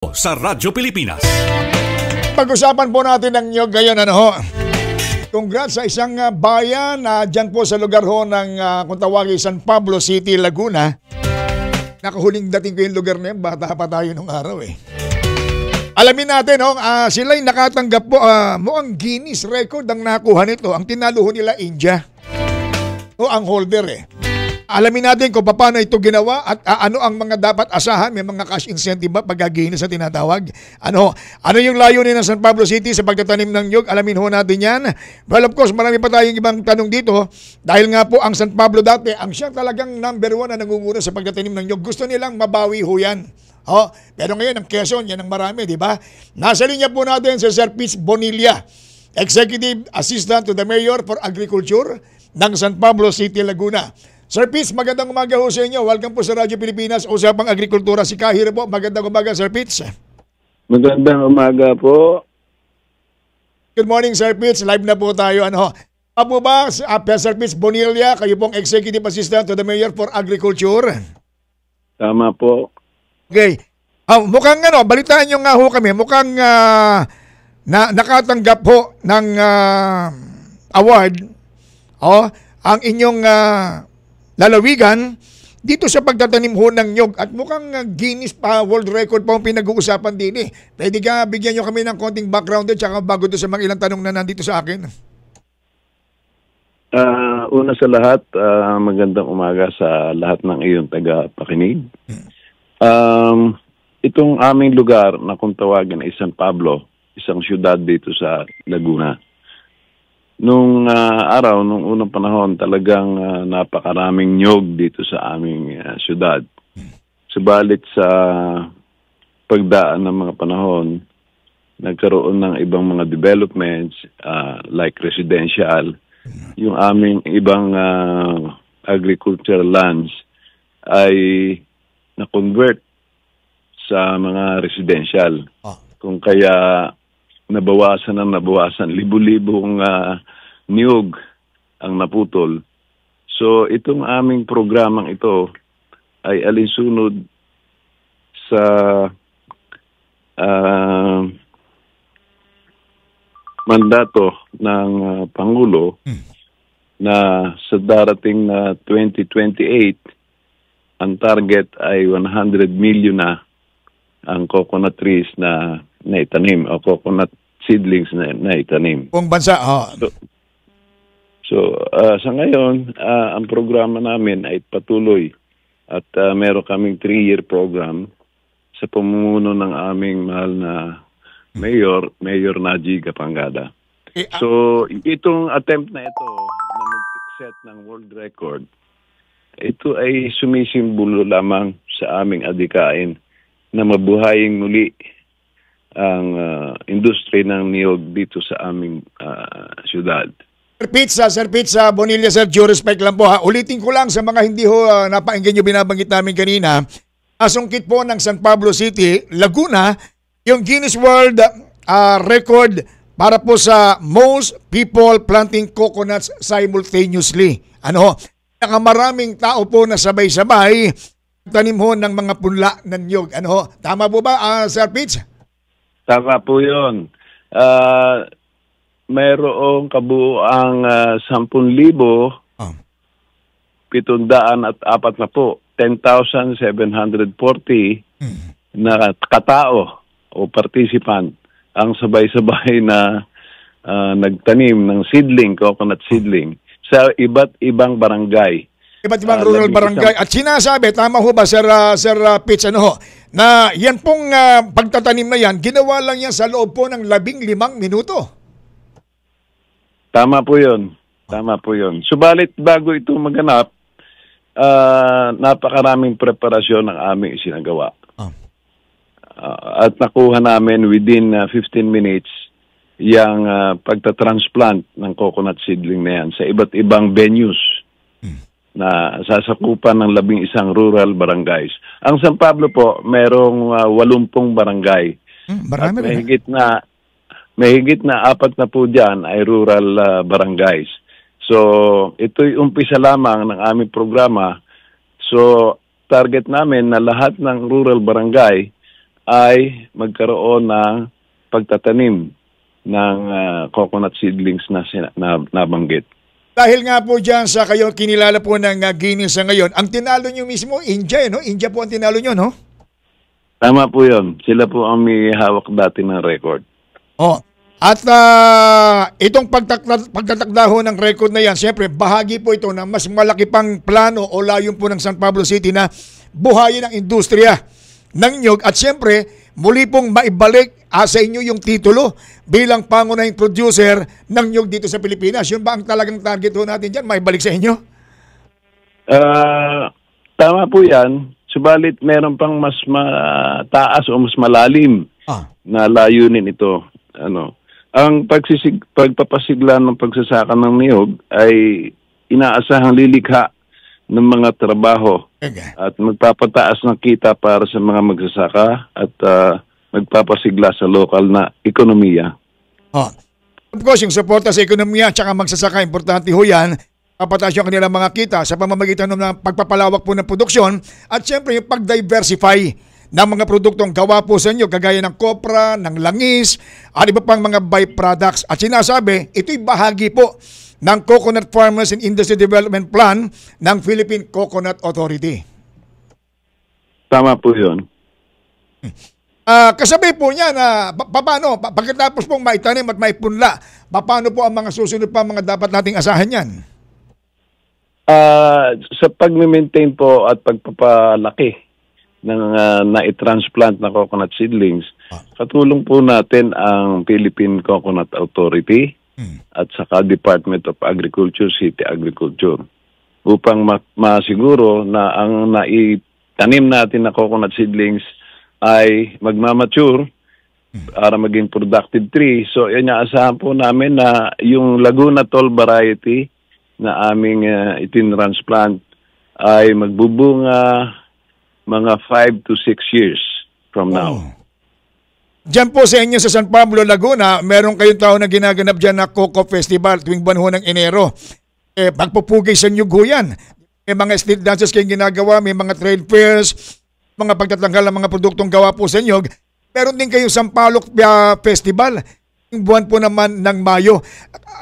sa Radyo Pilipinas. Pag-usapan po natin ang niyog ngayon, ano ho. Congrats sa isang bayan dyan po sa lugar ho ng kung tawagin San Pablo City, Laguna. Nakahuling dating ko yung lugar na yun, bata pa tayo nung araw eh. Alamin natin, sila'y nakatanggap po, mukhang Guinness record ang nakuha nito. Ang tinalo ho nila India. Ang holder eh. Alamin natin kung paano ito ginawa at ano ang mga dapat asahan. May mga cash incentive ba pag-Guinness na tinatawag? Ano yung layunin ng San Pablo City sa pagtatanim ng niyog? Alamin ho natin yan. Well, of course, marami pa tayong ibang tanong dito. Dahil nga po ang San Pablo dati, ang siya talagang number 1 na nangunguna sa pagtatanim ng niyog. Gusto nilang mabawi ho yan. Pero ngayon, ang Quezon, yan ang marami, di ba? Nasa linya po natin si Sir Pitts Bonilla, Executive Assistant to the Mayor for Agriculture ng San Pablo City, Laguna. Sir Pitts, magandang umaga ho sa inyo. Welcome po sa Radyo Pilipinas, Usapang Agrikultura. Si Kahir po, magandang umaga, Sir Pitts. Magandang umaga po. Good morning, Sir Pitts. Live na po tayo. Po ba, Sir Pitts Bonilla, kayo pong Executive Assistant to the Mayor for Agriculture? Tama po. Okay. Mukhang balitaan nyo nga ho kami, mukhang nakatanggap po ng award ang inyong lalawigan dito sa pagtatanim ho ng niyog at mukhang Guinness World Record pa ang pinag-uusapan din eh. Pwede ka bigyan nyo kami ng konting background at saka bago doon sa mga ilang tanong na nandito sa akin. Una sa lahat, magandang umaga sa lahat ng iyong taga-pakinig. Itong aming lugar na kung tawagin ay San Pablo, isang syudad dito sa Laguna. Nung araw, nung unang panahon, talagang napakaraming niyog dito sa aming syudad. Subalit sa pagdaan ng mga panahon, nagkaroon ng ibang mga developments like residential. Yung aming ibang agricultural lands ay na-convert sa mga residential. Kung kaya nabawasan, libu-libong niyog ang naputol. So itong aming programang ito ay alinsunod sa mandato ng Pangulo na sa darating na 2028 ang target ay 100 million na ang coconut trees na itanim o coconut seedlings na itanim. Buong bansa, So, sa ngayon, ang programa namin ay patuloy at meron kaming 3-year program sa pamumuno ng aming mahal na Mayor Naji Gapangada. So, itong attempt na ito na mag-set ng world record, ito ay sumisimbolo lamang sa aming adhikain na mabuhayin muli ang industry ng niyog dito sa aming syudad. Sir Pitts Bonilla, sir, due respect lang po ha. Ulitin ko lang sa mga hindi ho napainggan nyo binabanggit namin kanina. Asungkit po ng San Pablo City, Laguna, yung Guinness World Record para po sa most people planting coconuts simultaneously. Maraming tao po na sabay-sabay tanim ho ng mga punla ng niyog. Tama po ba, Sir Pitts? Tama po yun. Mayroong kabuuang 10,740 na katao o participant ang sabay-sabay na nagtanim ng coconut seedling sa iba't ibang barangay. Iba't ibang rural barangay. At sinasabi, tama ho ba, Sir Pitts, na yan pong pagtatanim na yan, ginawa lang yan sa loob po ng 15 minuto. Tama po yun. Subalit bago ito maganap, napakaraming preparasyon ang aming isinagawa. At nakuha namin within 15 minutes yung pagtatransplant ng coconut seedling na yan sa iba't ibang venues na sasakupan ng 11 rural barangays. Ang San Pablo po, merong 80 barangay. Marami at mahigit na 4 na po dyan ay rural barangays. So, ito'y umpisa lamang ng aming programa. So, target namin na lahat ng rural barangay ay magkaroon ng pagtatanim ng coconut seedlings na nabanggit. Dahil nga po dyan sa kayo kinilala po ng Guinness sa ngayon, ang tinalo nyo mismo, India, no? India po ang tinalo nyo, no? Tama po yun. Sila po ang may hawak dati ng record. Oh. At itong pagtatakda ho ng record na yan, siyempre, bahagi po ito ng mas malaki pang plano o layon po ng San Pablo City na buhayin ang industriya ng nyug at siyempre, muli pong maibalik sa inyo yung titulo bilang pangunahing producer ng nyug dito sa Pilipinas. Yun ba ang talagang target ho natin dyan? Maibalik sa inyo? Tama po yan. Subalit, meron pang mas mataas o mas malalim na layunin ito. Ang pagpapasigla ng pagsasaka ng niyog ay inaasahang lilikha ng mga trabaho at magpapataas ng kita para sa mga magsasaka at magpapasigla sa lokal na ekonomiya. Of course, yung suporta sa ekonomiya at saka magsasaka, importante ho yan. Papataas yung kanilang mga kita sa pamamagitan ng pagpapalawak po ng produksyon at siyempre yung pag-diversify ng mga produktong gawa po sa inyo kagaya ng kopra, ng langis at iba pang mga byproducts. At sinasabi, ito'y bahagi po ng Coconut Farmers and Industry Development Plan ng Philippine Coconut Authority. Tama po yun. Kasabay po niya na paano, pagkatapos pong maitanim at maipunla, paano po ang mga susunod pa mga dapat nating asahan yan? Sa pag-maintain po at pagpapalaki ng na-transplant na coconut seedlings, katulong po natin ang Philippine Coconut Authority at saka Department of Agriculture, City Agriculture upang masiguro na ang naitanim natin na coconut seedlings ay magmamature para maging productive tree. So, inaasahan po namin na yung Laguna Tall variety na aming itinransplant ay magbubunga mga 5 to 6 years from now. Diyan po sa inyo sa San Pablo, Laguna, meron kayong taon na ginaganap dyan na Coco Festival tuwing buwan ho ng Enero. Pagpupugay sa nyug ho yan. May mga street dances kayong ginagawa, may mga trade fairs, mga pagtatanggal ng mga produktong gawa po sa nyug. Meron din kayong Sampaloc Festival, yung buwan po naman ng Mayo.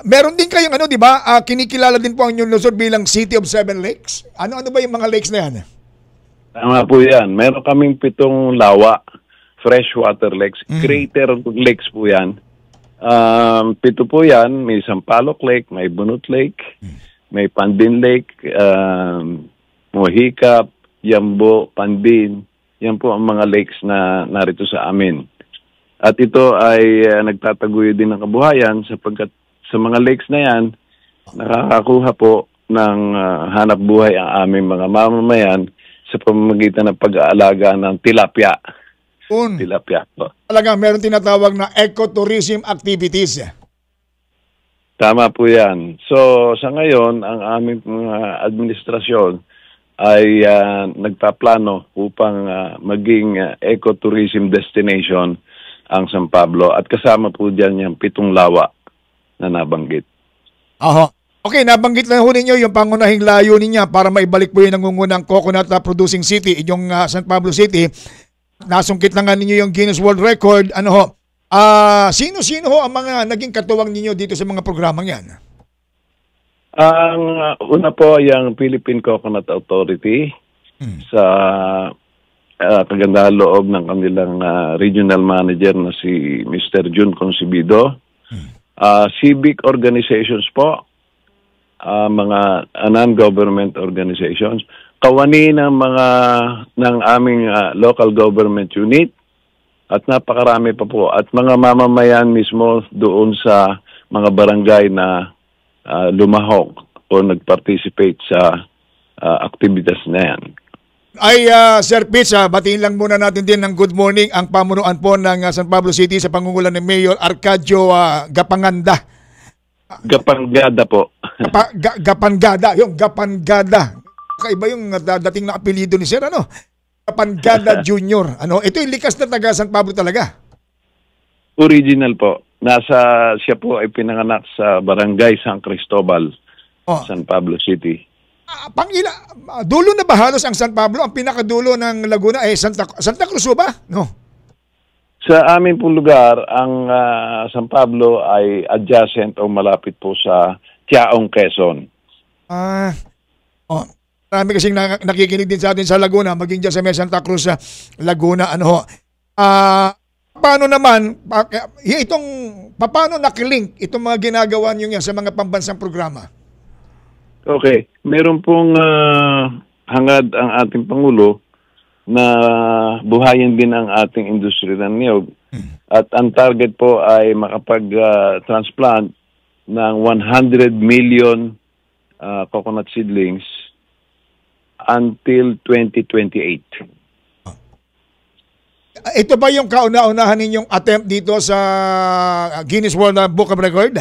Meron din kayong di ba, kinikilala din po ang inyong lungsod bilang City of Seven Lakes. Ano ba yung mga lakes na yan? Tama po yan. Meron kaming 7 lawa, freshwater lakes, crater lakes po yan. 7 po yan, may Sampaloc Lake, may Bunot Lake, may Pandin Lake, Mohicap, Yambo, Pandin. Yan po ang mga lakes na narito sa amin. At ito ay nagtataguyo din ng kabuhayan sapagkat sa mga lakes na yan, nakakakuha po ng hanap buhay ang aming mga mamamayan sa pamamagitan ng pag-aalaga ng tilapia. Tilapia po. Talagang meron tinatawag na ecotourism activities. Tama po yan. So sa ngayon, ang aming administrasyon ay nagpaplano upang maging ecotourism destination ang San Pablo at kasama po dyan yung 7 lawa na nabanggit. Okay, nabanggit lang ho ninyo yung pangunahing layunin niya para maibalik po yung nangungunang coconut producing city, yung San Pablo City. Nasungkit na nga ninyo yung Guinness World Record. Sino-sino ho ang mga naging katuwang ninyo dito sa mga programang yan? Ang una po yung Philippine Coconut Authority sa kagandahan loob ng kanilang regional manager na si Mr. Jun Concebido. Civic organizations po, mga non-government organizations, kawani ng aming local government unit at napakarami pa po at mga mamamayan mismo doon sa mga barangay na lumahok o nag-participate sa activities na yan. Sir Pitts, batiin lang muna natin din ng good morning ang pamunuan po ng San Pablo City sa pangungulan ni Mayor Arcadio Gapanganda. Gapangada po. Gapangada, yung Gapangada. Kaiba yung dating na apelyido ni Sir, Gapangada Junior. Ito yung likas na taga San Pablo talaga. Original po. Siya po ay pinanganak sa Barangay San Cristobal, San Pablo City. Dulo na ba halos ang San Pablo? Ang pinakadulo ng Laguna ay Santa Cruz ba? No. Sa amin pong lugar, ang San Pablo ay adjacent o malapit po sa Tiaong, Quezon. Marami kasing nakikinig din sa atin sa Laguna, maging dyan sa May Santa Cruz sa Laguna. Paano naman, paano nakilink itong mga ginagawa niyo yan sa mga pambansang programa? Okay. Meron pong hangad ang ating Pangulo na buhayin din ang ating industriya ng niyog. At ang target po ay makapag-transplant ng 100 million coconut seedlings until 2028. Ito ba yung kauna-unahan ninyong attempt dito sa Guinness World Book of Record?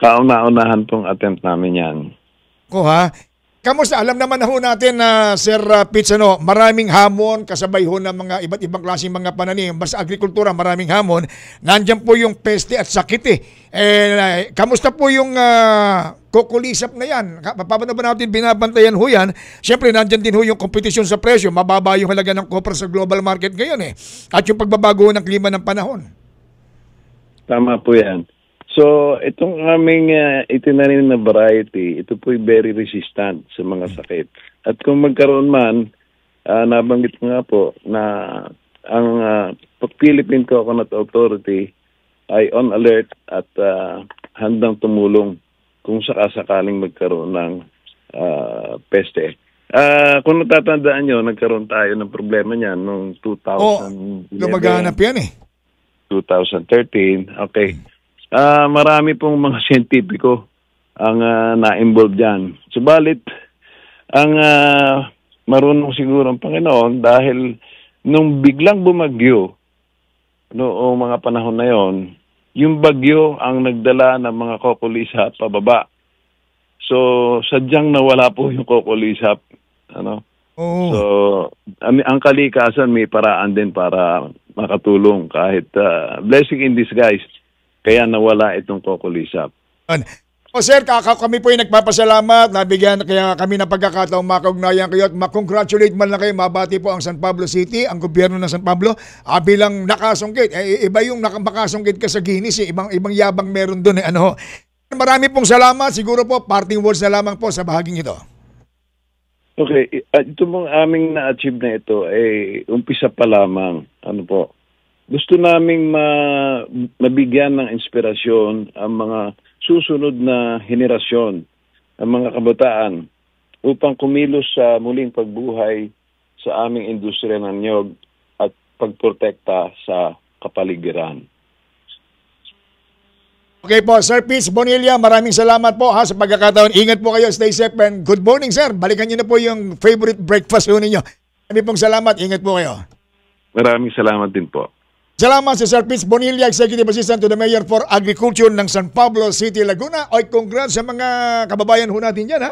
Kauna-unahan pong attempt namin yan. Kamusta? Alam naman na ho natin na Sir Pitts, maraming hamon kasabay ho ng mga iba't ibang klaseng mga pananim. Basta agrikultura, maraming hamon. Nandiyan po yung peste at sakit kamusta po yung kukulisap na yan? Paano ba natin binabantayan ho yan? Siyempre, nandiyan din ho yung kompetisyon sa presyo. Mababa yung halaga ng copra sa global market ngayon At yung pagbabago ng klima ng panahon. Tama po yan. So, itong aming itinanim na variety, ito po'y very resistant sa mga sakit. At kung magkaroon man, nabanggit ko nga po na ang Philippine Coconut Authority ay on alert at handang tumulong kung sakasakaling magkaroon ng peste. Kung natatandaan nyo, nagkaroon tayo ng problema niyan noong 2011. Lumaganap yan 2013. Okay. Marami pong mga siyentipiko ang na-involve dyan. Subalit, ang marunong siguro ang Panginoon dahil nung biglang bumagyo noong mga panahon na yon, yung bagyo ang nagdala ng mga kokolisap pababa. So, sadyang nawala po yung kokolisap. So, ang kalikasan may paraan din para makatulong kahit blessing in disguise. Kaya nawala itong kokolisap. Sir, kami po ay nagpapasalamat. Nabigyan kaya kami ng pagkakataong makaugnayan kayo at makongratulate man lang kayo. Mabati po ang San Pablo City, ang gobyerno ng San Pablo bilang nakasungkit. Iba yung makasungkit ka sa Guinness. Ibang yabang meron doon. Marami pong salamat. Siguro po, parting words na lamang po sa bahaging ito. Okay. Ito mong aming na-achieve na ito ay umpisa pa lamang. Gusto naming mabigyan ng inspirasyon ang mga susunod na henerasyon, ang mga kabataan, upang kumilos sa muling pagbuhay sa aming industriya ng niyog at pagprotekta sa kapaligiran. Okay po, Sir Pitts Bonilla, maraming salamat po sa pagkakataon. Ingat po kayo, stay safe, and good morning, sir. Balikan niyo na po yung favorite breakfast ninyo. Maraming pong salamat, ingat po kayo. Maraming salamat din po. Salamat si Sir Pitts Bonilla, Executive Assistant to the Mayor for Agriculture ng San Pablo City, Laguna. Congrats sa mga kababayan ho natin dyan.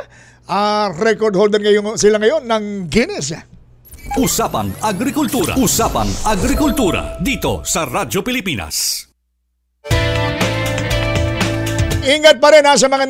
Record holder sila ngayon ng Guinness. Usapang Agrikultura. Usapang Agrikultura dito sa Radyo Pilipinas. Ingat pa rin sa mga